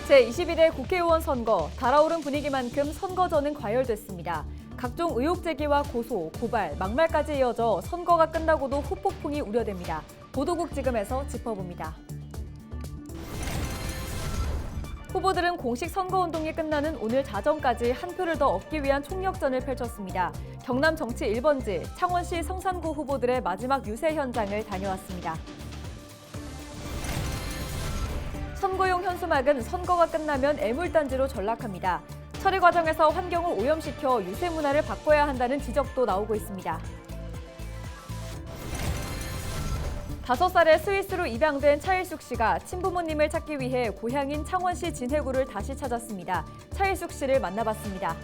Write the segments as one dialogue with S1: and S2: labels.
S1: 제21회 국회의원 선거, 달아오른 분위기만큼 선거전은 과열됐습니다. 각종 의혹 제기와 고소, 고발, 막말까지 이어져 선거가 끝나고도 후폭풍이 우려됩니다. 보도국 지금에서 짚어봅니다. 후보들은 공식 선거운동이 끝나는 오늘 자정까지 한 표를 더 얻기 위한 총력전을 펼쳤습니다. 경남 정치 1번지, 창원시 성산구 후보들의 마지막 유세 현장을 다녀왔습니다. 선거용 현수막은 선거가 끝나면 애물단지로 전락합니다. 처리 과정에서 환경을 오염시켜 유세 문화를 바꿔야 한다는 지적도 나오고 있습니다. 5살에 스위스로 입양된 차일숙 씨가 친부모님을 찾기 위해 고향인 창원시 진해구를 다시 찾았습니다. 차일숙 씨를 만나봤습니다.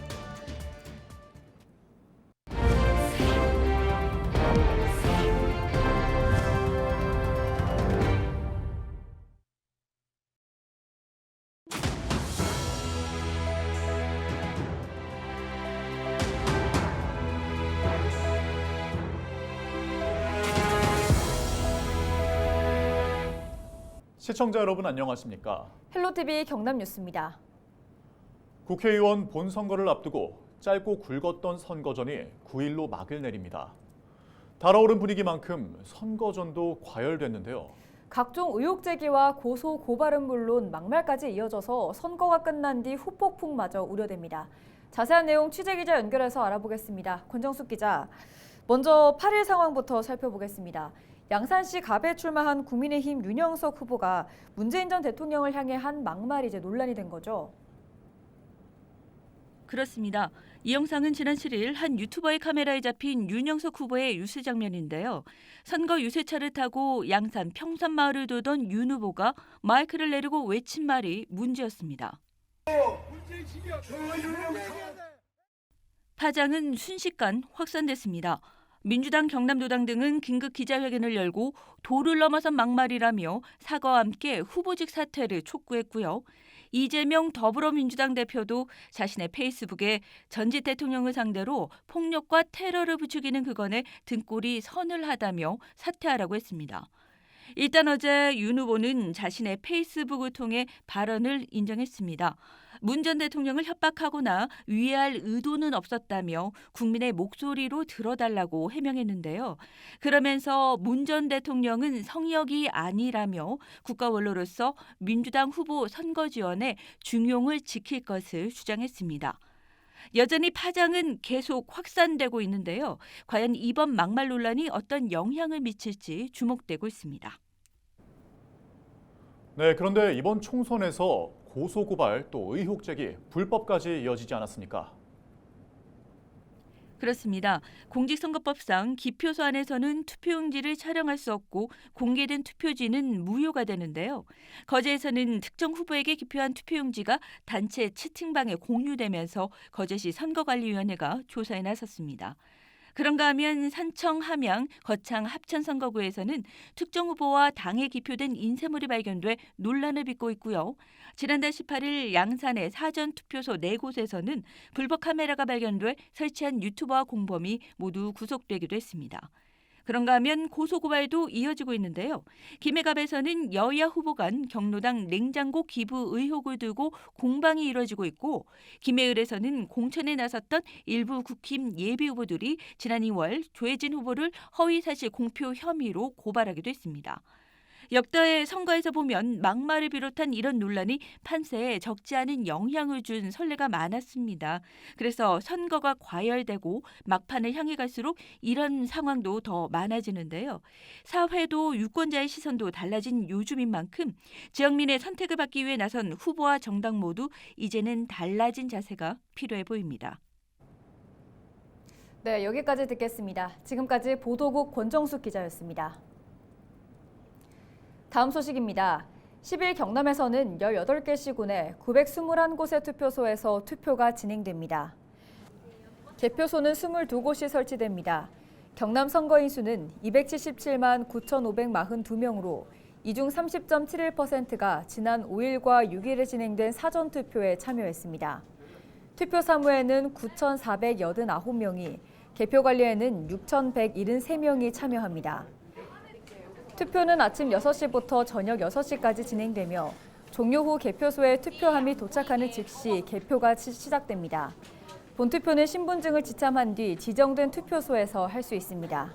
S2: 시청자 여러분 안녕하십니까?
S1: 헬로티비 경남뉴스입니다.
S2: 국회의원 본선거를 앞두고 짧고 굵었던 선거전이 9일로 막을 내립니다. 달아오른 분위기만큼 선거전도 과열됐는데요.
S1: 각종 의혹 제기와 고소, 고발은 물론 막말까지 이어져서 선거가 끝난 뒤 후폭풍마저 우려됩니다. 자세한 내용 취재기자 연결해서 알아보겠습니다. 권정숙 기자, 먼저 8일 상황부터 살펴보겠습니다. 양산시 갑에 출마한 국민의힘 윤영석 후보가 문재인 전 대통령을 향해 한 막말이 이제 논란이 된 거죠?
S3: 그렇습니다. 이 영상은 지난 7일 한 유튜버의 카메라에 잡힌 윤영석 후보의 유세 장면인데요. 선거 유세차를 타고 양산 평산마을을 돌던 윤 후보가 마이크를 내리고 외친 말이 문제였습니다. 파장은 순식간 확산됐습니다. 민주당, 경남도당 등은 긴급 기자회견을 열고 도를 넘어선 막말이라며 사과와 함께 후보직 사퇴를 촉구했고요. 이재명 더불어민주당 대표도 자신의 페이스북에 전직 대통령을 상대로 폭력과 테러를 부추기는 그건에 등골이 서늘하다며 사퇴하라고 했습니다. 일단 어제 윤 후보는 자신의 페이스북을 통해 발언을 인정했습니다. 문 전 대통령을 협박하거나 위해할 의도는 없었다며 국민의 목소리로 들어달라고 해명했는데요. 그러면서 문 전 대통령은 성역이 아니라며 국가 원로로서 민주당 후보 선거 지원에 중용을 지킬 것을 주장했습니다. 여전히 파장은 계속 확산되고 있는데요. 과연 이번 막말 논란이 어떤 영향을 미칠지 주목되고 있습니다.
S2: 네, 그런데 이번 총선에서 고소고발 또 의혹 제기, 불법까지 이어지지 않았습니까?
S3: 그렇습니다. 공직선거법상 기표소 안에서는 투표용지를 촬영할 수 없고 공개된 투표지는 무효가 되는데요. 거제에서는 특정 후보에게 기표한 투표용지가 단체 채팅방에 공유되면서 거제시 선거관리위원회가 조사에 나섰습니다. 그런가 하면 산청, 함양, 거창, 합천 선거구에서는 특정 후보와 당에 기표된 인쇄물이 발견돼 논란을 빚고 있고요. 지난달 18일 양산의 사전투표소 4곳에서는 불법 카메라가 발견돼 설치한 유튜버와 공범이 모두 구속되기도 했습니다. 그런가 하면 고소고발도 이어지고 있는데요. 김해갑에서는 여야 후보 간 경로당 냉장고 기부 의혹을 두고 공방이 이뤄지고 있고 김해을에서는 공천에 나섰던 일부 국힘 예비 후보들이 지난 2월 조혜진 후보를 허위사실 공표 혐의로 고발하기도 했습니다. 역대 선거에서 보면 막말을 비롯한 이런 논란이 판세에 적지 않은 영향을 준 선례가 많았습니다. 그래서 선거가 과열되고 막판을 향해 갈수록 이런 상황도 더 많아지는데요. 사회도 유권자의 시선도 달라진 요즘인 만큼 지역민의 선택을 받기 위해 나선 후보와 정당 모두 이제는 달라진 자세가 필요해 보입니다.
S1: 네, 여기까지 듣겠습니다. 지금까지 보도국 권정숙 기자였습니다. 다음 소식입니다. 10일 경남에서는 18개 시군의 921곳의 투표소에서 투표가 진행됩니다. 개표소는 22곳이 설치됩니다. 경남 선거인 수는 277만 9,542명으로 이 중 30.71%가 지난 5일과 6일에 진행된 사전투표에 참여했습니다. 투표 사무에는 9,489명이, 개표 관리에는 6,173명이 참여합니다. 투표는 아침 6시부터 저녁 6시까지 진행되며 종료 후 개표소에 투표함이 도착하는 즉시 개표가 시작됩니다. 본투표는 신분증을 지참한 뒤 지정된 투표소에서 할 수 있습니다.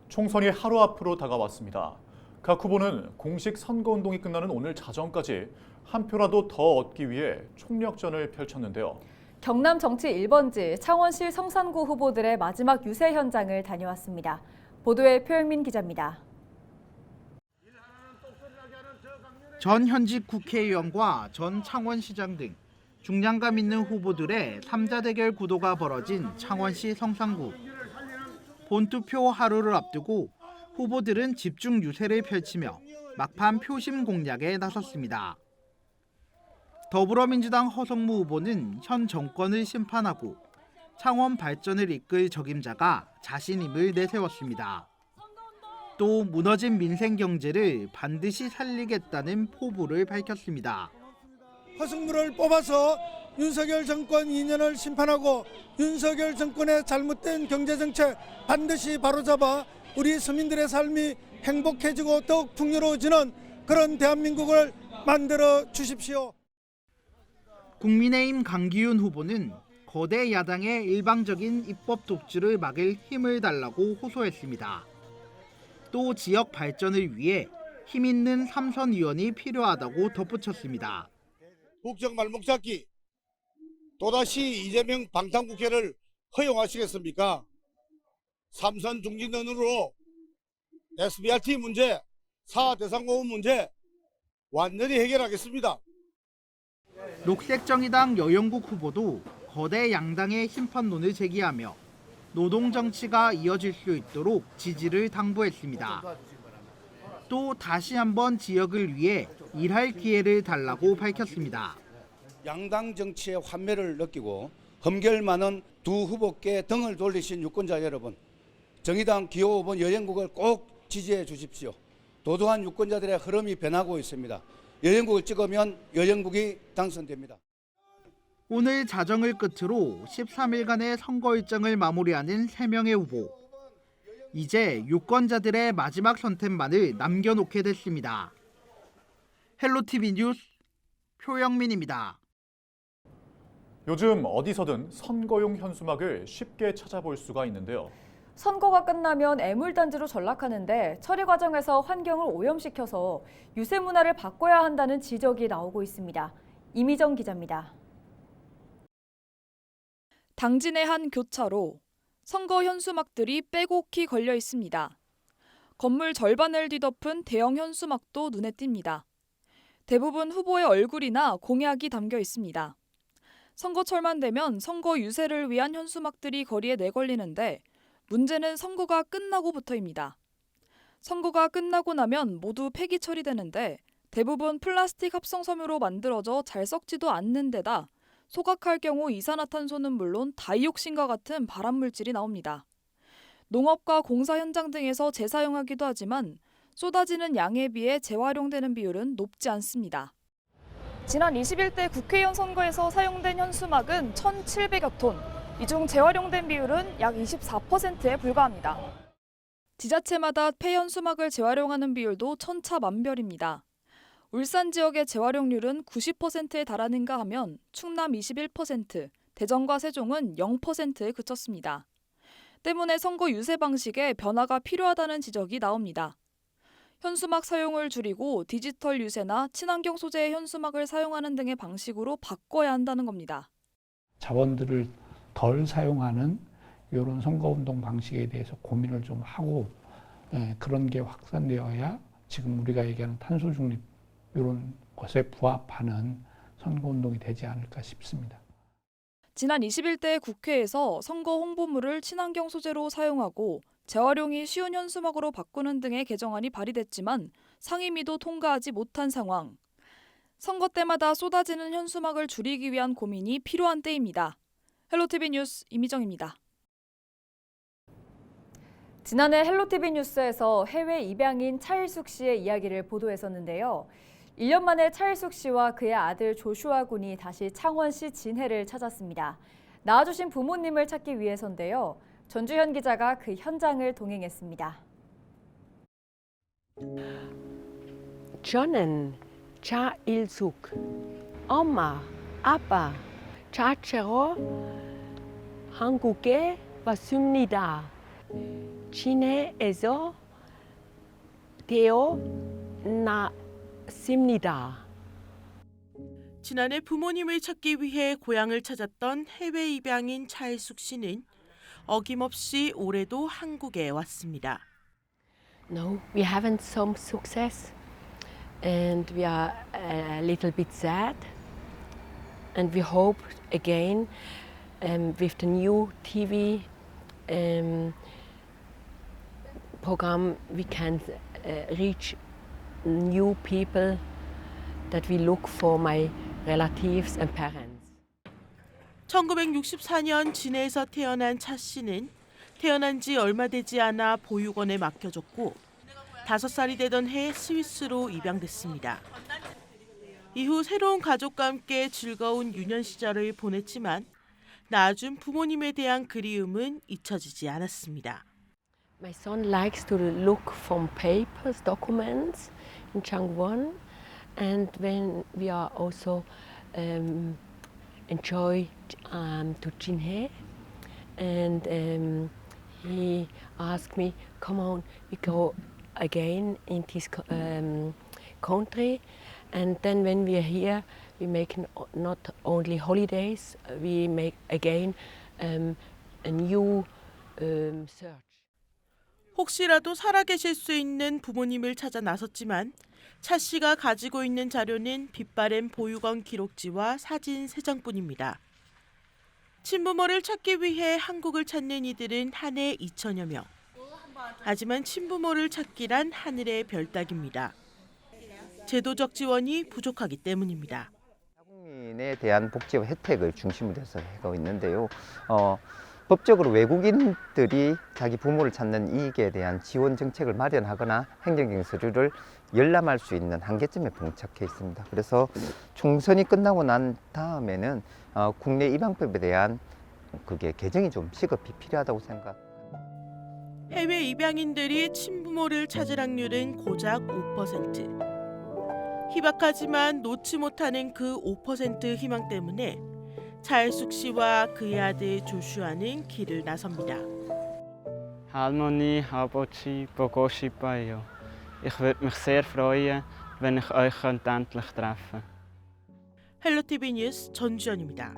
S2: 총선이 하루 앞으로 다가왔습니다. 각 후보는 공식 선거운동이 끝나는 오늘 자정까지 한 표라도 더 얻기 위해 총력전을 펼쳤는데요.
S1: 경남 정치 1번지 창원시 성산구 후보들의 마지막 유세 현장을 다녀왔습니다. 보도에 표영민 기자입니다.
S4: 전 현직 국회의원과 전 창원시장 등 중량감 있는 후보들의 3자 대결 구도가 벌어진 창원시 성산구. 본투표 하루를 앞두고 후보들은 집중 유세를 펼치며 막판 표심 공략에 나섰습니다. 더불어민주당 허성무 후보는 현 정권을 심판하고 창원 발전을 이끌 적임자가 자신임을 내세웠습니다. 또 무너진 민생 경제를 반드시 살리겠다는 포부를 밝혔습니다.
S5: 허성무를 뽑아서 윤석열 정권 2년을 심판하고 윤석열 정권의 잘못된 경제정책 반드시 바로잡아 우리 서민들의 삶이 행복해지고 더욱 풍요로워지는 그런 대한민국을 만들어 주십시오.
S4: 국민의힘 강기훈 후보는 거대 야당의 일방적인 입법 독주를 막을 힘을 달라고 호소했습니다. 또 지역 발전을 위해 힘 있는 3선 의원이 필요하다고 덧붙였습니다.
S6: 국정 발목 잡기, 또다시 이재명 방탄국회를 허용하시겠습니까? 3선 중진론으로 SBRT 문제, 사대상공원 문제 완전히 해결하겠습니다.
S4: 녹색정의당 여영국 후보도 거대 양당의 심판론을 제기하며 노동정치가 이어질 수 있도록 지지를 당부했습니다. 또 다시 한번 지역을 위해 일할 기회를 달라고 밝혔습니다.
S7: 양당 정치의 환멸을 느끼고 험결 많은 두 후보께 등을 돌리신 유권자 여러분, 정의당 기호 5번 여영국을 꼭 지지해 주십시오. 도도한 유권자들의 흐름이 변하고 있습니다. 여영국을 찍으면 여영국이 당선됩니다.
S4: 오늘 자정을 끝으로 13일간의 선거 일정을 마무리하는 3명의 후보. 이제 유권자들의 마지막 선택만을 남겨놓게 됐습니다. 헬로티비 뉴스 표영민입니다.
S2: 요즘 어디서든 선거용 현수막을 쉽게 찾아볼 수가 있는데요.
S1: 선거가 끝나면 애물단지로 전락하는데 처리 과정에서 환경을 오염시켜서 유세 문화를 바꿔야 한다는 지적이 나오고 있습니다. 이미정 기자입니다.
S8: 당진의 한 교차로 선거 현수막들이 빼곡히 걸려 있습니다. 건물 절반을 뒤덮은 대형 현수막도 눈에 띕니다. 대부분 후보의 얼굴이나 공약이 담겨 있습니다. 선거철만 되면 선거 유세를 위한 현수막들이 거리에 내걸리는데 문제는 선거가 끝나고부터입니다. 선거가 끝나고 나면 모두 폐기 처리되는데 대부분 플라스틱 합성섬유로 만들어져 잘 썩지도 않는 데다 소각할 경우 이산화탄소는 물론 다이옥신과 같은 발암물질이 나옵니다. 농업과 공사 현장 등에서 재사용하기도 하지만 쏟아지는 양에 비해 재활용되는 비율은 높지 않습니다. 지난 21대 국회의원 선거에서 사용된 현수막은 1,700여 톤, 이 중 재활용된 비율은 약 24%에 불과합니다. 지자체마다 폐현수막을 재활용하는 비율도 천차만별입니다. 울산 지역의 재활용률은 90%에 달하는가 하면 충남 21%, 대전과 세종은 0%에 그쳤습니다. 때문에 선거 유세 방식에 변화가 필요하다는 지적이 나옵니다. 현수막 사용을 줄이고 디지털 유세나 친환경 소재의 현수막을 사용하는 등의 방식으로 바꿔야 한다는 겁니다.
S9: 자원들을 덜 사용하는 이런 선거운동 방식에 대해서 고민을 좀 하고 그런 게 확산되어야 지금 우리가 얘기하는 탄소 중립 이런 것에 부합하는 선거운동이 되지 않을까 싶습니다.
S8: 지난 21대 국회에서 선거 홍보물을 친환경 소재로 사용하고 재활용이 쉬운 현수막으로 바꾸는 등의 개정안이 발의됐지만 상임위도 통과하지 못한 상황. 선거 때마다 쏟아지는 현수막을 줄이기 위한 고민이 필요한 때입니다. 헬로티비 뉴스 이미정입니다.
S1: 지난해 헬로티비 뉴스에서 해외 입양인 차일숙 씨의 이야기를 보도했었는데요. 1년 만에 차일숙 씨와 그의 아들 조슈아 군이 다시 창원시 진해를 찾았습니다. 낳아주신 부모님을 찾기 위해서인데요. 전주현 기자가 그 현장을 동행했습니다.
S10: 저는 자일숙, 엄마, 아빠, 자체로 한국에 왔습니다. 진해에서 태어났습니다.
S11: 지난해 부모님을 찾기 위해 고향을 찾았던 해외 입양인 차일숙 씨는 어김없이 올해도 한국에 왔습니다.
S10: No, we haven't some success, and we are a little bit sad. And we hope again, with the new TV program, we can reach new people that we look for my relatives and parents.
S11: 1964년 진해에서 태어난 차 씨는 태어난 지 얼마 되지 않아 보육원에 맡겨졌고 5살이 되던 해 스위스로 입양됐습니다. 이후 새로운 가족과 함께 즐거운 유년 시절을 보냈지만 낳아준 부모님에 대한 그리움은 잊혀지지 않았습니다.
S10: My son likes to look from papers, documents in Changwon, and when we are also enjoy to Jinhae, and he asked me, "Come on, we go again in this country." And then when we are here, we make not only holidays, we make again a new search.
S11: 혹시라도 살아계실 수 있는 부모님을 찾아 나섰지만 차 씨가 가지고 있는 자료는 빛바랜 보육원 기록지와 사진 3장뿐입니다. 친부모를 찾기 위해 한국을 찾는 이들은 한 해 2천여 명. 하지만 친부모를 찾기란 하늘의 별 따기입니다. 제도적 지원이 부족하기 때문입니다.
S12: 외국인에 대한 복지와 혜택을 중심으로 해서 하고 있는데요. 법적으로 외국인들이 자기 부모를 찾는 이익에 대한 지원 정책을 마련하거나 행정적인 서류를 열람할 수 있는 한계점에 봉착해 있습니다. 그래서 총선이 끝나고 난 다음에는 국내 입양법에 대한 그게 개정이 좀 시급히 필요하다고 생각합니다.
S11: 해외 입양인들이 친부모를 찾을 확률은 고작 5%. 희박하지만 놓지 못하는 그 5% 희망 때문에 차일숙 씨와 그의 아들 조슈아는 길을 나섭니다.
S13: 할머니, 아버지 보고 싶어요. Ich würde mich sehr freuen, wenn ich euch endlich treffen.
S11: 헬로티비 뉴스 전주연입니다.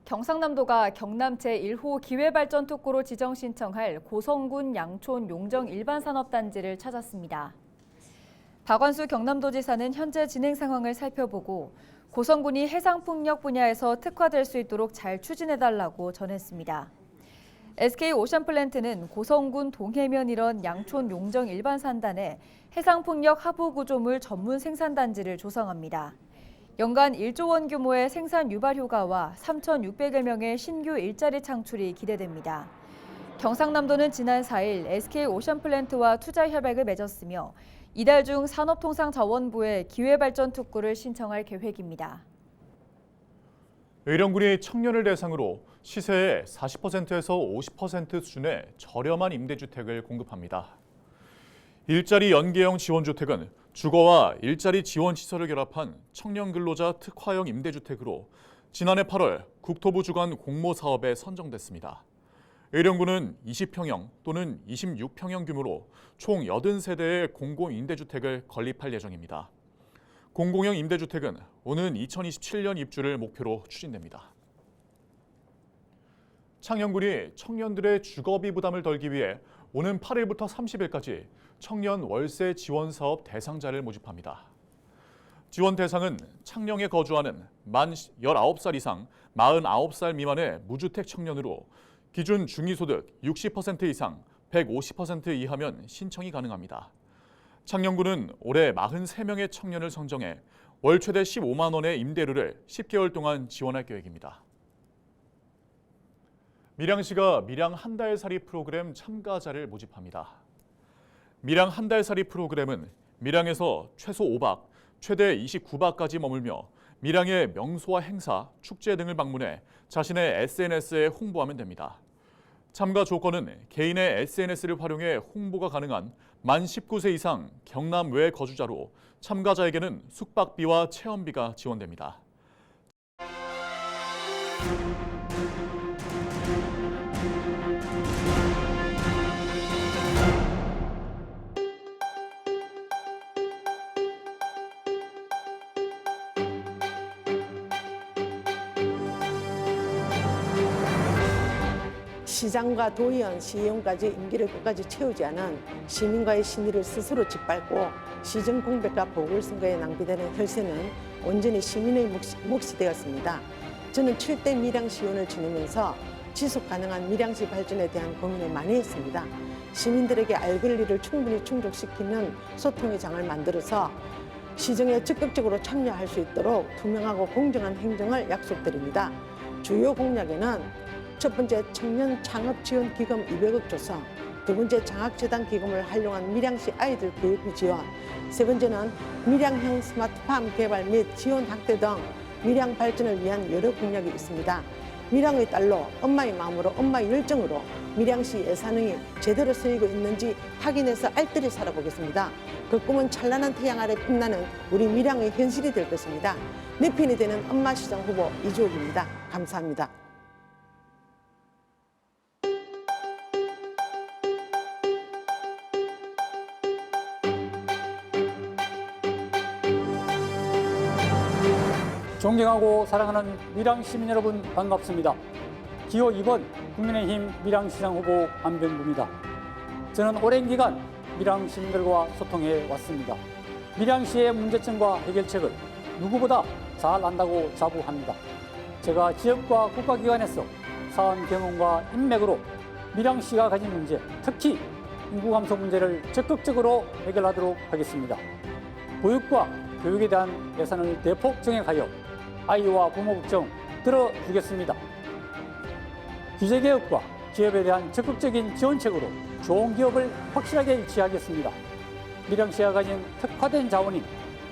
S1: 경상남도가 경남 제1호 기회발전특구로 지정 신청할 고성군 양촌 용정 일반산업단지를 찾았습니다. 박완수 경남도지사는 현재 진행 상황을 살펴보고 고성군이 해상풍력 분야에서 특화될 수 있도록 잘 추진해달라고 전했습니다. SK오션플랜트는 고성군 동해면 일원 양촌 용정 일반산단에 해상풍력 하부구조물 전문 생산단지를 조성합니다. 연간 1조 원 규모의 생산 유발 효과와 3,600여 명의 신규 일자리 창출이 기대됩니다. 경상남도는 지난 4일 SK오션플랜트와 투자 협약을 맺었으며 이달 중 산업통상자원부에 기회발전특구를 신청할 계획입니다.
S2: 의령군이 청년을 대상으로 시세의 40%에서 50% 수준의 저렴한 임대주택을 공급합니다. 일자리 연계형 지원주택은 주거와 일자리 지원 시설을 결합한 청년 근로자 특화형 임대주택으로 지난해 8월 국토부 주관 공모사업에 선정됐습니다. 의령군은 20평형 또는 26평형 규모로 총 80세대의 공공임대주택을 건립할 예정입니다. 공공형 임대주택은 오는 2027년 입주를 목표로 추진됩니다. 창녕군이 청년들의 주거비 부담을 덜기 위해 오는 8일부터 30일까지 청년 월세 지원 사업 대상자를 모집합니다. 지원 대상은 창녕에 거주하는 만 19살 이상 49살 미만의 무주택 청년으로 기준 중위소득 60% 이상 150% 이하면 신청이 가능합니다. 창녕군은 올해 43명의 청년을 선정해 월 최대 15만 원의 임대료를 10개월 동안 지원할 계획입니다. 밀양시가 밀양 한 달살이 프로그램 참가자를 모집합니다. 밀양 한 달살이 프로그램은 밀양에서 최소 5박, 최대 29박까지 머물며 밀양의 명소와 행사, 축제 등을 방문해 자신의 SNS에 홍보하면 됩니다. 참가 조건은 개인의 SNS를 활용해 홍보가 가능한 만 19세 이상 경남 외 거주자로 참가자에게는 숙박비와 체험비가 지원됩니다.
S14: 시장과 도의원, 시의원까지 임기를 끝까지 채우지 않은 시민과의 신의를 스스로 짓밟고 시정 공백과 보궐선거에 낭비되는 혈세는 온전히 시민의 몫이 되었습니다. 저는 7대 밀양시의원을 지내면서 지속가능한 밀양시 발전에 대한 고민을 많이 했습니다. 시민들에게 알 권리를 충분히 충족시키는 소통의 장을 만들어서 시정에 적극적으로 참여할 수 있도록 투명하고 공정한 행정을 약속드립니다. 주요 공약에는 첫 번째, 청년 창업 지원 기금 200억 조성, 두 번째, 장학재단 기금을 활용한 밀양시 아이들 교육비 지원, 세 번째는 밀양형 스마트팜 개발 및 지원 확대 등 밀양 발전을 위한 여러 공약이 있습니다. 밀양의 딸로, 엄마의 마음으로, 엄마의 열정으로 밀양시 예산이 제대로 쓰이고 있는지 확인해서 알뜰히 살아보겠습니다. 그 꿈은 찬란한 태양 아래 빛나는 우리 밀양의 현실이 될 것입니다. 내 편이 되는 엄마시장 후보 이주옥입니다. 감사합니다.
S15: 존경하고 사랑하는 밀양 시민 여러분 반갑습니다. 기호 2번 국민의힘 밀양시장 후보 안병구입니다. 저는 오랜 기간 밀양 시민들과 소통해 왔습니다. 밀양시의 문제점과 해결책을 누구보다 잘 안다고 자부합니다. 제가 지역과 국가기관에서 사안 경험과 인맥으로 밀양시가 가진 문제, 특히 인구 감소 문제를 적극적으로 해결하도록 하겠습니다. 보육과 교육에 대한 예산을 대폭 증액하여 아이와 부모 걱정 들어주겠습니다. 규제개혁과 기업에 대한 적극적인 지원책으로 좋은 기업을 확실하게 유치하겠습니다. 밀양시가 가진 특화된 자원인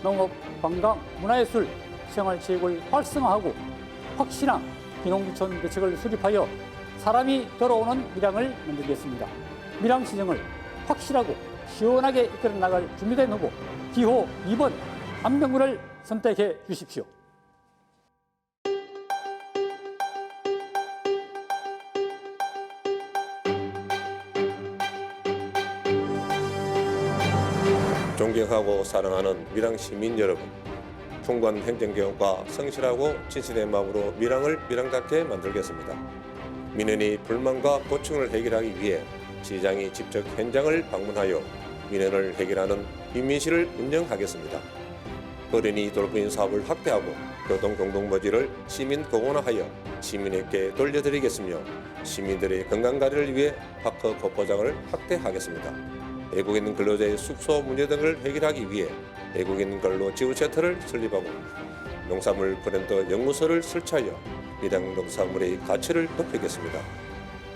S15: 농업, 관광, 문화예술, 생활체육을 활성화하고 확실한 기농기촌 대책을 수립하여 사람이 돌아오는 밀양을 만들겠습니다. 밀양시정을 확실하고 시원하게 이끌어 나갈 준비된 후보 기호 2번 안병구를 선택해 주십시오.
S16: 존경하고 사랑하는 밀양 시민 여러분, 풍부한 행정개혁과 성실하고 진실된 마음으로 밀양을 밀양답게 만들겠습니다. 민원이 불만과 고충을 해결하기 위해 시장이 직접 현장을 방문하여 민원을 해결하는 민민시를 운영하겠습니다. 어린이 돌봄 사업을 확대하고 교통공동모지를 시민 공원화하여 시민에게 돌려드리겠으며 시민들의 건강관리를 위해 파크 걷보장을 확대하겠습니다. 외국인 근로자의 숙소 문제 등을 해결하기 위해 외국인 근로 지원센터를 설립하고 농산물 브랜드 연구소를 설치하여 밀양 농산물의 가치를 높이겠습니다.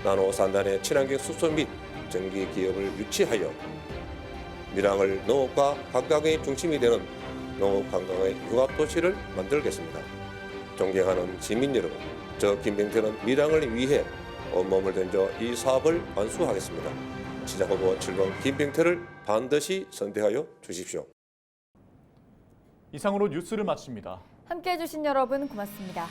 S16: 나노 산단의 친환경 숙소 및 전기 기업을 유치하여 밀양을 농업과 관광의 중심이 되는 농업 관광의 융합도시를 만들겠습니다. 존경하는 시민 여러분, 저 김병태는 밀양을 위해 온몸을 던져 이 사업을 완수하겠습니다. 시장 후보 7번 김병태를 반드시 선택하여 주십시오.
S2: 이상으로 뉴스를 마칩니다.
S1: 함께해 주신 여러분 고맙습니다.